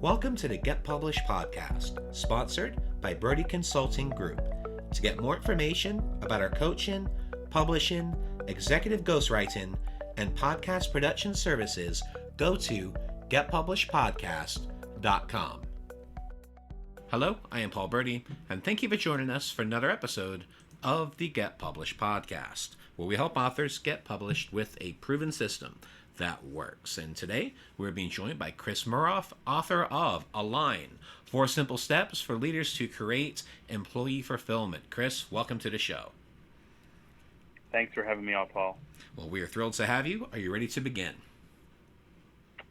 Welcome to the Get Published podcast, sponsored by Brodie Consulting Group. To get more information about our coaching, publishing, executive ghostwriting, and podcast production services, go to getpublishedpodcast.com. Hello, I am Paul Brodie, and thank you for joining us for another episode of the Get Published podcast, where we help authors get published with a proven system that works. And today, we're being joined by Chris Meroff, author of Align, 4 Simple Steps for Leaders to Create Employee Fulfillment. Chris, welcome to the show. Thanks for having me on, Paul. Well, we are thrilled to have you. Are you ready to begin?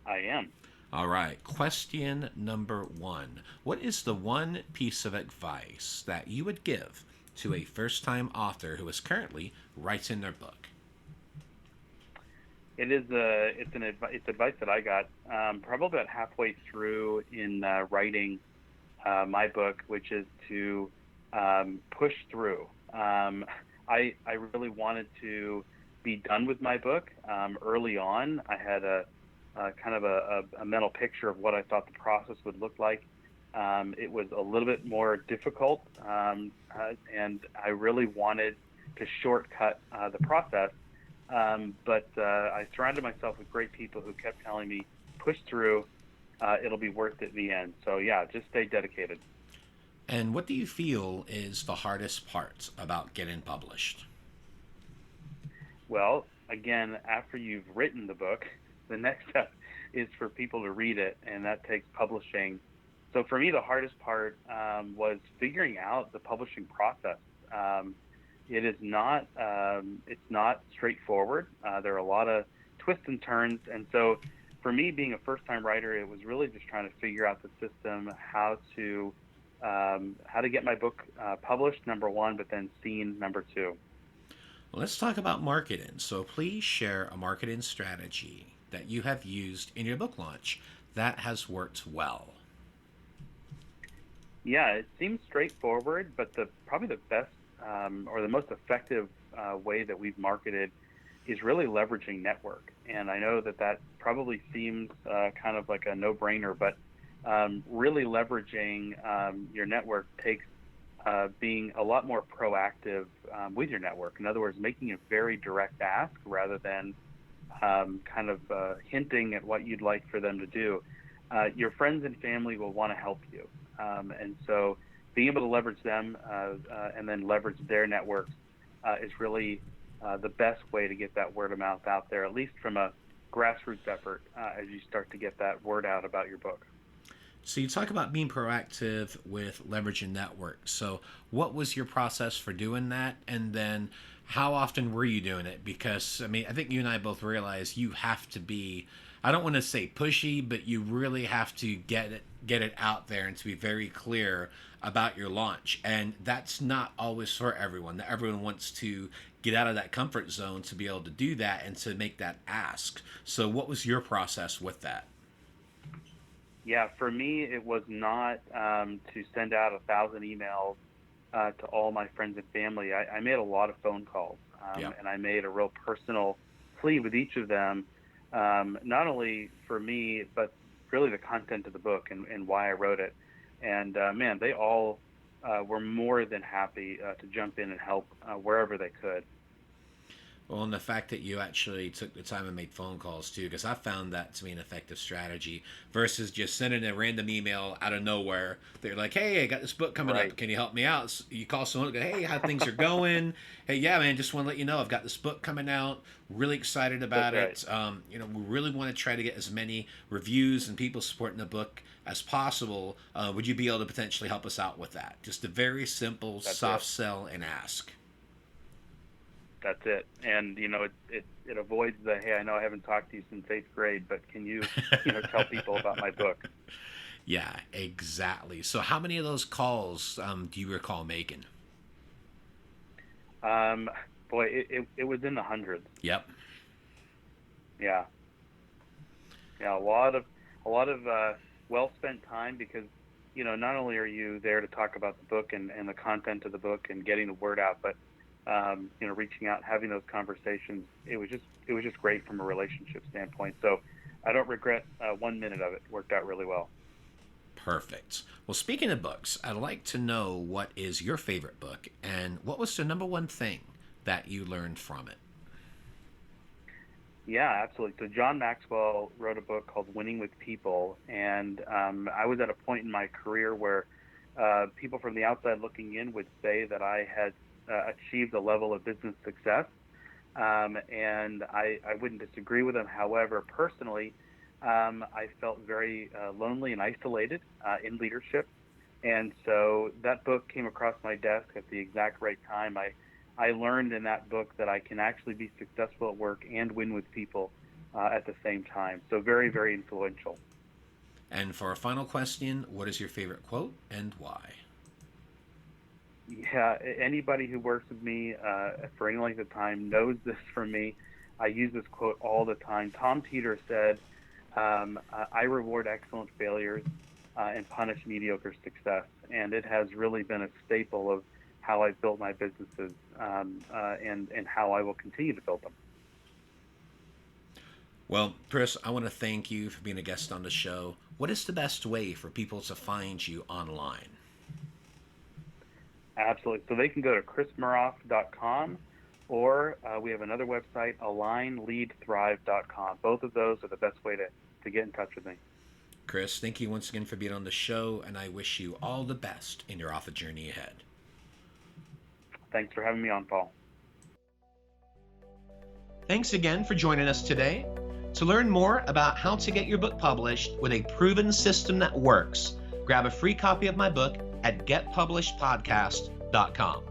I am. All right. Question number 1. What is the one piece of advice that you would give to a first-time author who is currently writing their book? It's advice that I got probably about halfway through in writing my book, which is to push through. I really wanted to be done with my book early on. I had a kind of a mental picture of what I thought the process would look like. It was a little bit more difficult, and I really wanted to shortcut the process. But I surrounded myself with great people who kept telling me, push through, it'll be worth it in the end. So yeah, just stay dedicated. And what do you feel is the hardest part about getting published? Well, again, after you've written the book, the next step is for people to read it, and that takes publishing. So for me, the hardest part was figuring out the publishing process. It is not, it's not straightforward. There are a lot of twists and turns. And so for me, being a first-time writer, it was really just trying to figure out the system, how to get my book published, number one, but then seen, number 2. Well, let's talk about marketing. So please share a marketing strategy that you have used in your book launch that has worked well. Yeah, it seems straightforward, but probably the best or the most effective way that we've marketed is really leveraging network. And I know that probably seems kind of like a no-brainer, but really leveraging your network takes being a lot more proactive with your network. In other words, making a very direct ask rather than kind of hinting at what you'd like for them to do. Your friends and family will want to help you. And so being able to leverage them and then leverage their networks is really the best way to get that word of mouth out there, at least from a grassroots effort as you start to get that word out about your book. So you talk about being proactive with leveraging networks. So what was your process for doing that? And then how often were you doing it? Because, I mean, I think you and I both realize you have to be, I don't want to say pushy, but you really have to get it out there and to be very clear about your launch. And that's not always for everyone. Everyone wants to get out of that comfort zone to be able to do that and to make that ask. So what was your process with that? Yeah, for me, it was not to send out 1,000 emails to all my friends and family. I made a lot of phone calls, and I made a real personal plea with each of them, not only for me, but really the content of the book and why I wrote it. And man, they all were more than happy to jump in and help wherever they could. Well, and the fact that you actually took the time and made phone calls too, because I found that to be an effective strategy versus just sending a random email out of nowhere. They're like, "Hey, I got this book coming up. Can you help me out?" So you call someone, go, "Hey, how things are going?" "Hey, yeah, man, just want to let you know I've got this book coming out. Really excited about it. We really want to try to get as many reviews and people supporting the book as possible. Would you be able to potentially help us out with that?" Just a very simple, soft sell and ask. That's it. And, it avoids the, "Hey, I know I haven't talked to you since 8th grade, but can you, tell people about my book?" Yeah, exactly. So how many of those calls do you recall making? Boy, it was in the hundreds. Yep. Yeah. Yeah, a lot of well-spent time because, not only are you there to talk about the book and the content of the book and getting the word out, but reaching out, having those conversations, it was just great from a relationship standpoint. So I don't regret 1 minute of it. It worked out really well. Perfect. Well, speaking of books, I'd like to know what is your favorite book and what was the number one thing that you learned from it? Yeah, absolutely. So John Maxwell wrote a book called Winning with People, and I was at a point in my career where people from the outside looking in would say that I had achieved a level of business success, and I wouldn't disagree with them. However, personally, I felt very lonely and isolated in leadership, and so that book came across my desk at the exact right time. I learned in that book that I can actually be successful at work and win with people at the same time. So very, very influential. And for our final question, what is your favorite quote and why? Yeah, anybody who works with me for any length of time knows this from me. I use this quote all the time. Tom Teeter said, I reward excellent failures and punish mediocre success. And it has really been a staple of how I've built my businesses and how I will continue to build them. Well, Chris, I want to thank you for being a guest on the show. What is the best way for people to find you online? Absolutely. So they can go to chrismeroff.com, or we have another website, alignleadthrive.com. Both of those are the best way to get in touch with me. Chris, thank you once again for being on the show, and I wish you all the best in your author journey ahead. Thanks for having me on, Paul. Thanks again for joining us today. To learn more about how to get your book published with a proven system that works, grab a free copy of my book at getpublishedpodcast.com.